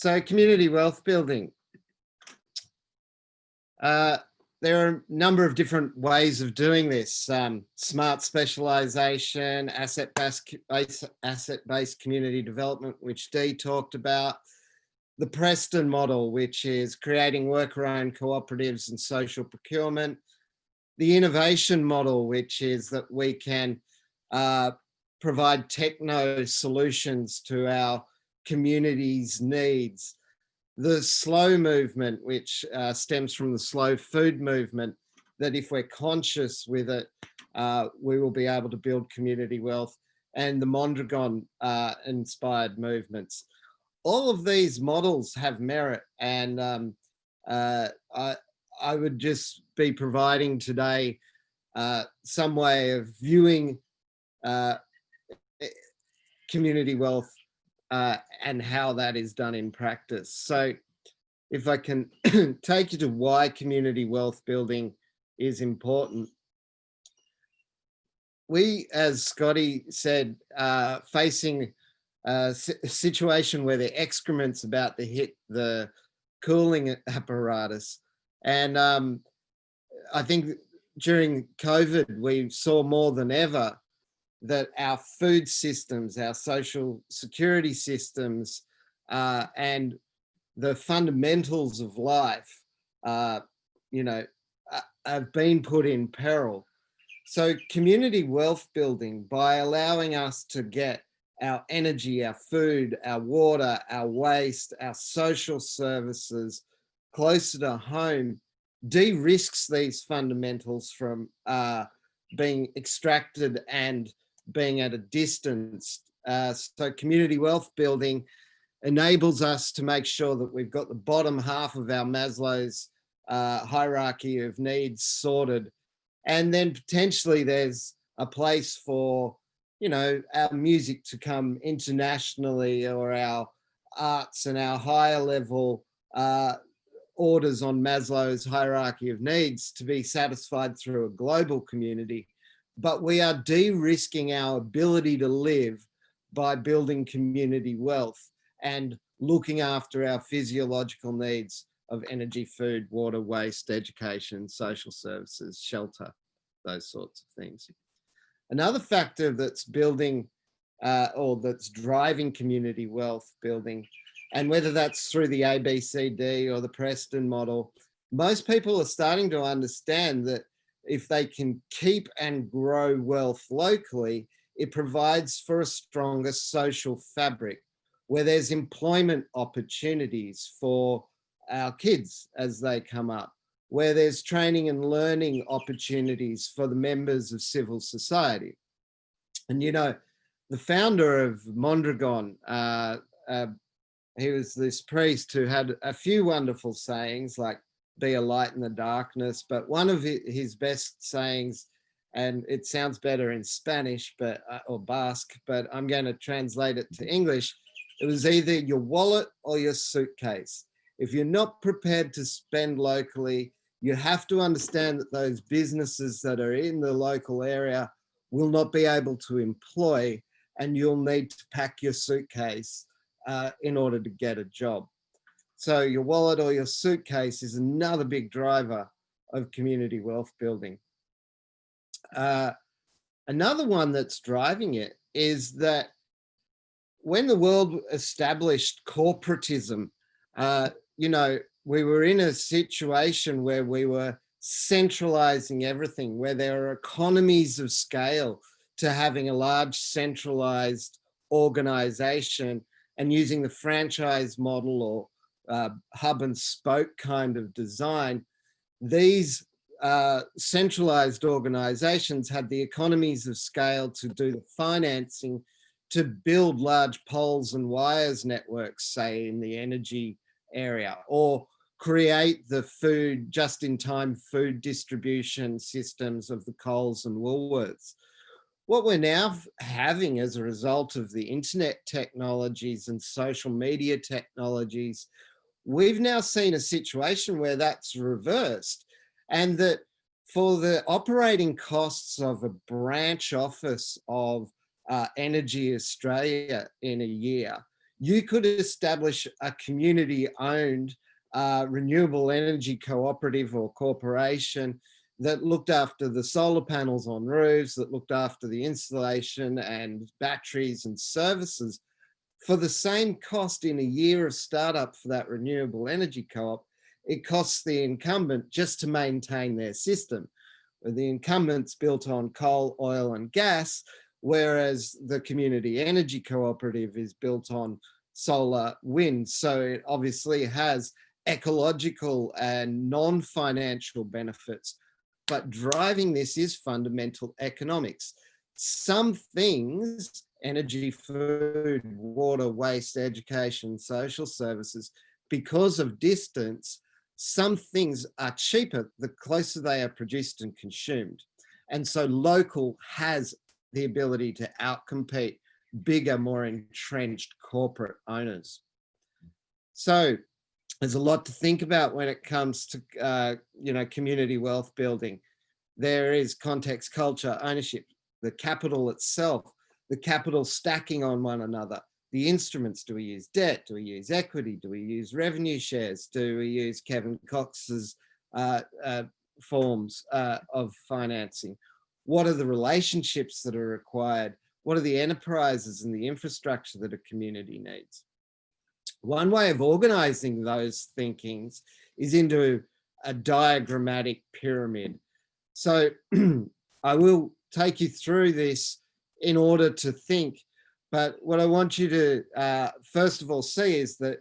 So community wealth building. There are a number of different ways of doing this. Smart specialization, asset-based community development, which Dee talked about. The Preston model, which is creating worker-owned cooperatives and social procurement. The innovation model, which is that we can provide techno solutions to our community's needs. The slow movement, which stems from the slow food movement, that if we're conscious with it, we will be able to build community wealth, and the Mondragon inspired movements. All of these models have merit, and I would just be providing today some way of viewing community wealth and how that is done in practice. So if I can take you to why community wealth building is important. We, as Scotty said, facing a situation where the excrement's about to hit the cooling apparatus. And I think during COVID, we saw more than ever that our food systems, our social security systems, and the fundamentals of life, have been put in peril. So community wealth building, by allowing us to get our energy, our food, our water, our waste, our social services closer to home, de-risks these fundamentals from being extracted and being at a distance. So community wealth building enables us to make sure that we've got the bottom half of our Maslow's hierarchy of needs sorted. And then potentially there's a place for, our music to come internationally, or our arts and our higher level orders on Maslow's hierarchy of needs to be satisfied through a global community. But we are de-risking our ability to live by building community wealth and looking after our physiological needs of energy, food, water, waste, education, social services, shelter, those sorts of things. Another factor that's building or that's driving community wealth building, and whether that's through the ABCD or the Preston model, most people are starting to understand that if they can keep and grow wealth locally, it provides for a stronger social fabric where there's employment opportunities for our kids as they come up, where there's training and learning opportunities for the members of civil society. And, the founder of Mondragon, he was this priest who had a few wonderful sayings, like be a light in the darkness, but one of his best sayings, and it sounds better in Spanish or Basque, but I'm going to translate it to English. It was either your wallet or your suitcase. If you're not prepared to spend locally, you have to understand that those businesses that are in the local area will not be able to employ, and you'll need to pack your suitcase in order to get a job. So your wallet or your suitcase is another big driver of community wealth building. Another one that's driving it is that when the world established corporatism, we were in a situation where we were centralizing everything, where there are economies of scale to having a large centralized organization and using the franchise model or hub and spoke kind of design. These centralized organizations had the economies of scale to do the financing to build large poles and wires networks, say in the energy area, or create the food, just-in-time food distribution systems of the Coles and Woolworths. What we're now having as a result of the internet technologies and social media technologies, we've now seen a situation where that's reversed, and that for the operating costs of a branch office of Energy Australia in a year, You could establish a community-owned renewable energy cooperative or corporation that looked after the solar panels on roofs, that looked after the installation and batteries and services for the same cost in a year of startup for that renewable energy co-op. It costs the incumbent just to maintain their system. The incumbent's built on coal, oil, and gas, whereas the community energy cooperative is built on solar, wind. So it obviously has ecological and non-financial benefits, but driving this is fundamental economics. Some things, energy, food, water, waste, education, social services, because of distance, some things are cheaper the closer they are produced and consumed. And so local has the ability to outcompete bigger, more entrenched corporate owners. So there's a lot to think about when it comes to community wealth building. There is context, culture, ownership, the capital itself, the capital stacking on one another, the instruments. Do we use debt? Do we use equity? Do we use revenue shares? Do we use Kevin Cox's forms of financing? What are the relationships that are required? What are the enterprises and the infrastructure that a community needs? One way of organizing those thinkings is into a diagrammatic pyramid. So I will take you through this in order to think, but what I want you to first of all see is that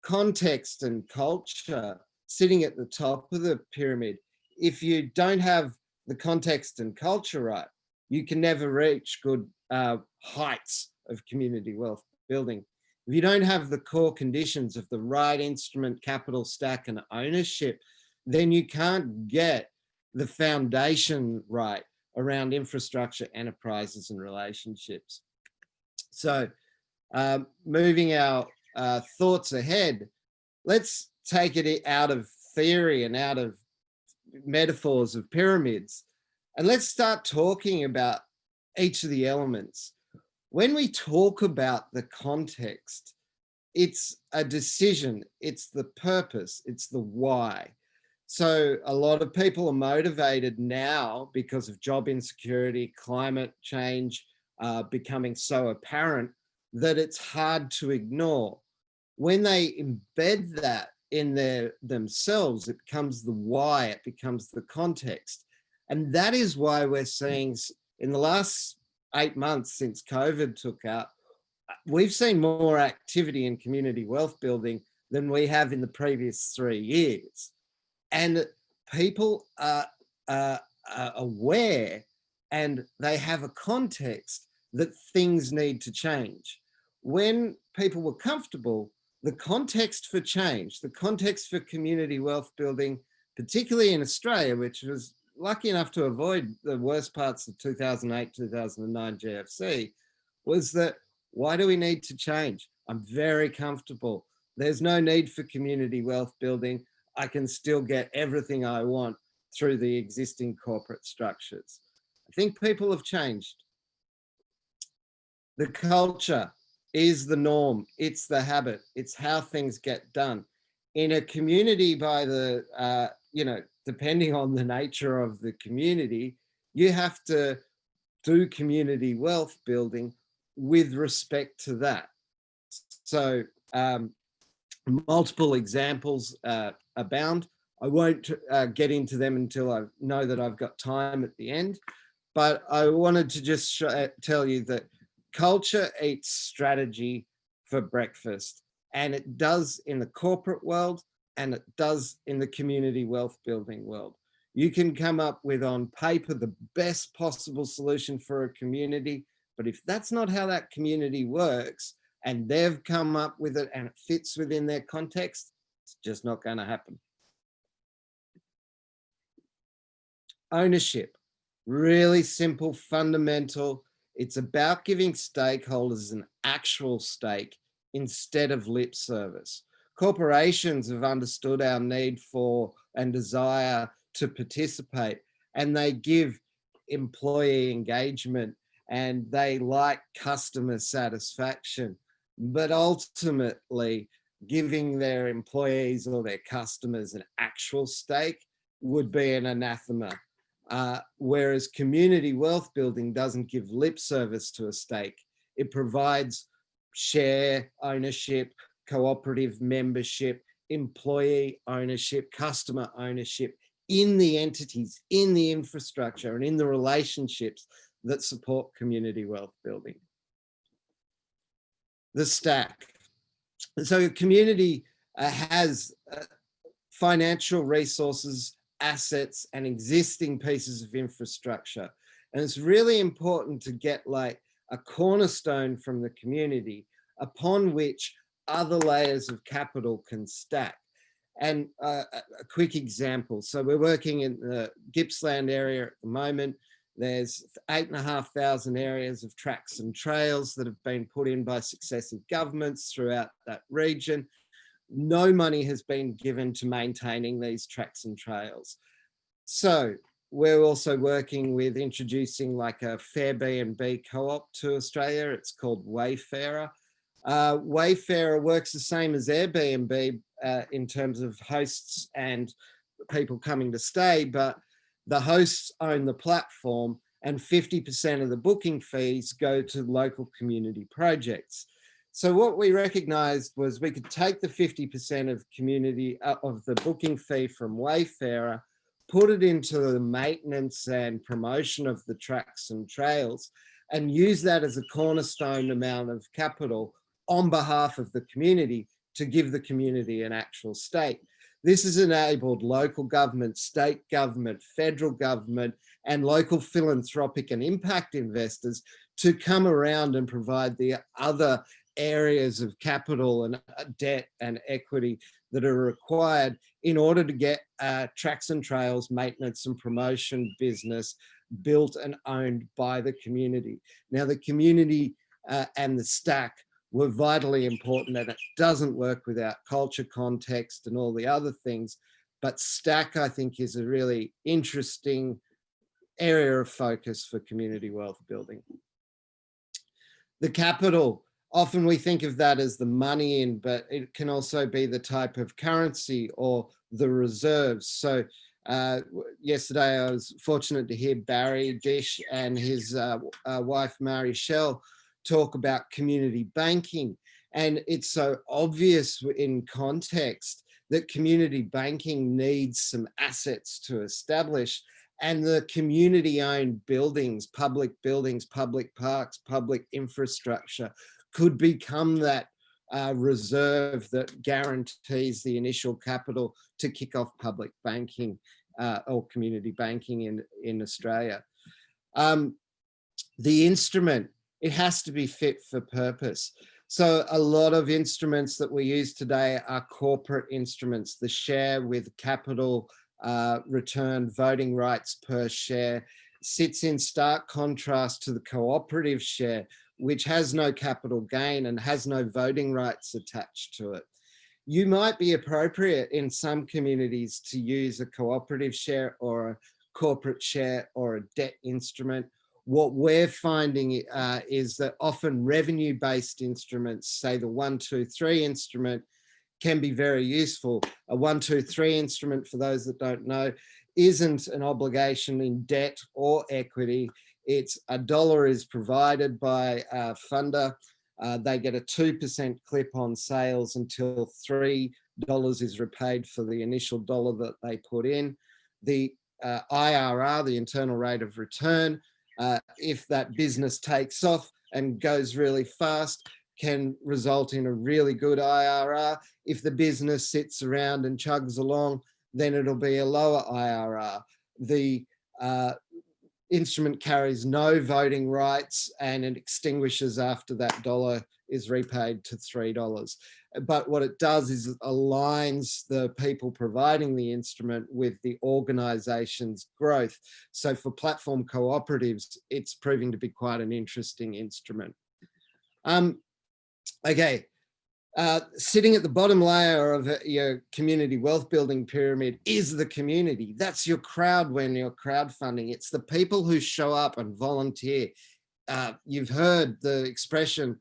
context and culture sitting at the top of the pyramid. If you don't have the context and culture right, you can never reach good heights of community wealth building. If you don't have the core conditions of the right instrument, capital stack, and ownership, then you can't get the foundation right around infrastructure, enterprises, and relationships. So moving our thoughts ahead, let's take it out of theory and out of metaphors of pyramids, and let's start talking about each of the elements. When we talk about the context, it's a decision, it's the purpose, it's the why. So a lot of people are motivated now because of job insecurity, climate change becoming so apparent that it's hard to ignore. When they embed that in themselves, it becomes the why, it becomes the context. And that is why we're seeing in the last 8 months since COVID took out, we've seen more activity in community wealth building than we have in the previous 3 years. And people are aware and they have a context that things need to change. When people were comfortable, the context for change, the context for community wealth building, particularly in Australia, which was lucky enough to avoid the worst parts of 2008, 2009 GFC, was that, why do we need to change? I'm very comfortable. There's no need for community wealth building. I can still get everything I want through the existing corporate structures. I think people have changed. The culture is the norm. It's the habit. It's how things get done. In a community, by the, depending on the nature of the community, you have to do community wealth building with respect to that. So multiple examples abound. I won't get into them until I know that I've got time at the end, but I wanted to just tell you that culture eats strategy for breakfast, and it does in the corporate world, and it does in the community wealth building world. You can come up with on paper the best possible solution for a community, but if that's not how that community works and they've come up with it and it fits within their context, it's just not going to happen. Ownership, really simple, fundamental. It's about giving stakeholders an actual stake instead of lip service. Corporations have understood our need for and desire to participate, and they give employee engagement and they like customer satisfaction. but ultimately giving their employees or their customers an actual stake would be an anathema. Whereas community wealth building doesn't give lip service to a stake. It provides share ownership, cooperative membership, employee ownership, customer ownership in the entities, in the infrastructure, and in the relationships that support community wealth building. The stack. So a community has financial resources, assets, and existing pieces of infrastructure. And it's really important to get like a cornerstone from the community upon which other layers of capital can stack. And a quick example. So we're working in the Gippsland area at the moment. There's 8,500 areas of tracks and trails that have been put in by successive governments throughout that region. No money has been given to maintaining these tracks and trails. So we're also working with introducing like a fair B&B co-op to Australia. It's called Wayfarer. Wayfarer works the same as Airbnb in terms of hosts and people coming to stay, but the hosts own the platform and 50% of the booking fees go to local community projects. So what we recognized was we could take the 50% of community of the booking fee from Wayfarer, put it into the maintenance and promotion of the tracks and trails, and use that as a cornerstone amount of capital on behalf of the community to give the community an actual stake. This has enabled local government, state government, federal government, and local philanthropic and impact investors to come around and provide the other areas of capital and debt and equity that are required in order to get tracks and trails, maintenance and promotion business built and owned by the community. Now, the community and the stack were vitally important, and it doesn't work without culture, context, and all the other things. But stack, I think, is a really interesting area of focus for community wealth building. The capital, often we think of that as the money in, but it can also be the type of currency or the reserves. So yesterday I was fortunate to hear Barry Dish and his wife, Mary Shell, talk about community banking. And it's so obvious in context that community banking needs some assets to establish, and the community-owned buildings, public parks, public infrastructure could become that reserve that guarantees the initial capital to kick off public banking or community banking in Australia. The instrument, it has to be fit for purpose. So a lot of instruments that we use today are corporate instruments. The share with capital return, voting rights per share, sits in stark contrast to the cooperative share, which has no capital gain and has no voting rights attached to it. You might be appropriate in some communities to use a cooperative share or a corporate share or a debt instrument. What we're finding is that often revenue-based instruments, say the 1, 2, 3 instrument, can be very useful. A 1, 2, 3 instrument, for those that don't know, isn't an obligation in debt or equity. It's $1 is provided by a funder. They get a 2% clip on sales until $3 is repaid for the initial dollar that they put in. The IRR, the internal rate of return, if that business takes off and goes really fast, can result in a really good IRR. If the business sits around and chugs along, then it'll be a lower IRR. The instrument carries no voting rights and it extinguishes after that dollar is repaid to $3. But what it does is it aligns the people providing the instrument with the organization's growth. So for platform cooperatives, it's proving to be quite an interesting instrument. Okay. Sitting at the bottom layer of your community wealth building pyramid is the community. That's your crowd when you're crowdfunding. It's the people who show up and volunteer. You've heard the expression,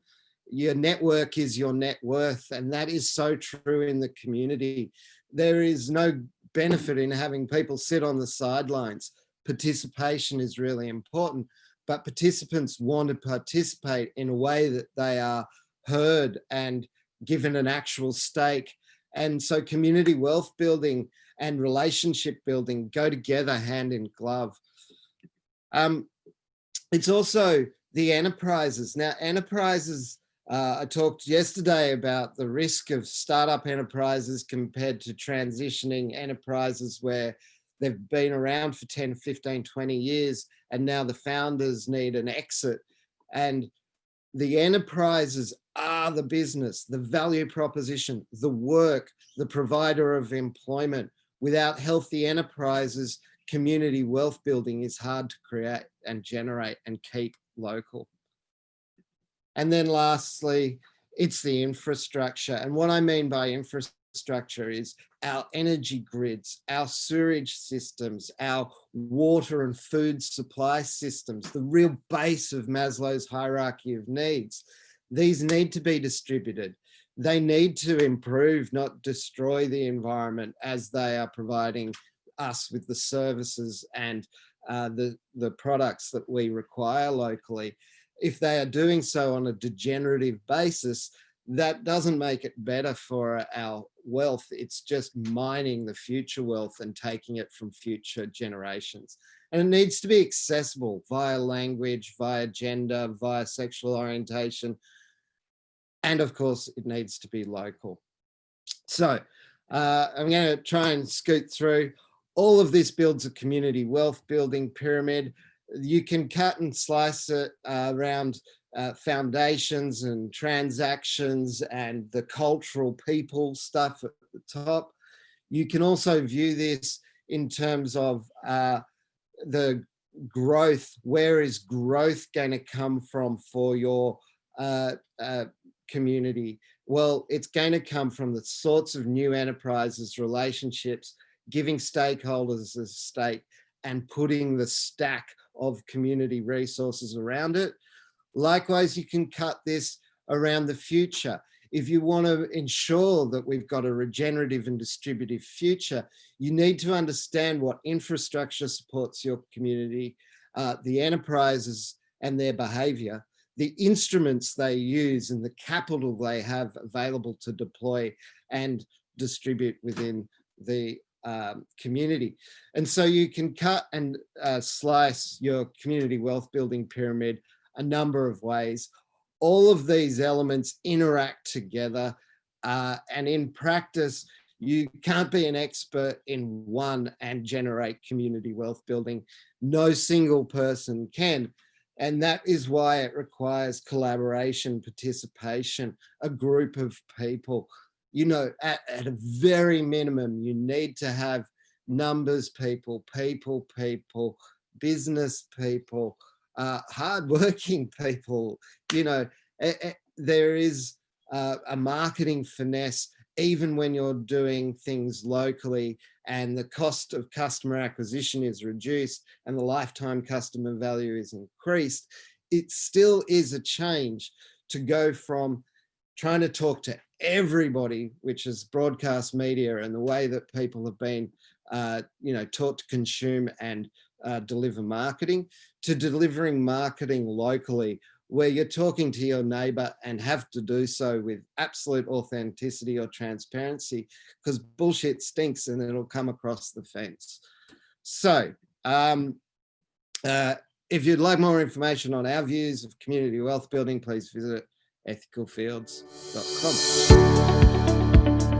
your network is your net worth, and that is so true in the community. There is no benefit in having people sit on the sidelines. Participation is really important, but participants want to participate in a way that they are heard and given an actual stake. And so community wealth building and relationship building go together hand in glove. It's also the enterprises. Now, enterprises, I talked yesterday about the risk of startup enterprises compared to transitioning enterprises where they've been around for 10, 15, 20 years, and now the founders need an exit. And the enterprises are the business, the value proposition, the work, the provider of employment. Without healthy enterprises, community wealth building is hard to create and generate and keep local. And then lastly, it's the infrastructure. And what I mean by infrastructure is our energy grids, our sewerage systems, our water and food supply systems, the real base of Maslow's hierarchy of needs. These need to be distributed. They need to improve, not destroy the environment as they are providing us with the services and the products that we require locally. If they are doing so on a degenerative basis, that doesn't make it better for our wealth. It's just mining the future wealth and taking it from future generations. And it needs to be accessible via language, via gender, via sexual orientation. And of course, it needs to be local. So I'm going to try and scoot through. All of this builds a community wealth building pyramid. You can cut and slice it around foundations and transactions and the cultural people stuff at the top. You can also view this in terms of the growth. Where is growth going to come from for your community? Well, it's going to come from the sorts of new enterprises, relationships, giving stakeholders a stake and putting the stack of community resources around it. Likewise, you can cut this around the future. If you want to ensure that we've got a regenerative and distributive future, you need to understand what infrastructure supports your community, the enterprises and their behavior, the instruments they use and the capital they have available to deploy and distribute within the community. And so you can cut and slice your community wealth building pyramid a number of ways. All of these elements interact together, and in practice, you can't be an expert in one and generate community wealth building. No single person can. And that is why it requires collaboration, participation, a group of people. You know, at a very minimum, you need to have numbers people, business people, hardworking people. You know, there is a marketing finesse, even when you're doing things locally and the cost of customer acquisition is reduced and the lifetime customer value is increased. It still is a change to go from trying to talk to everybody, which is broadcast media and the way that people have been, taught to consume and deliver marketing, to delivering marketing locally, where you're talking to your neighbor and have to do so with absolute authenticity or transparency, because bullshit stinks and it'll come across the fence. So if you'd like more information on our views of community wealth building, please visit ethicalfields.com.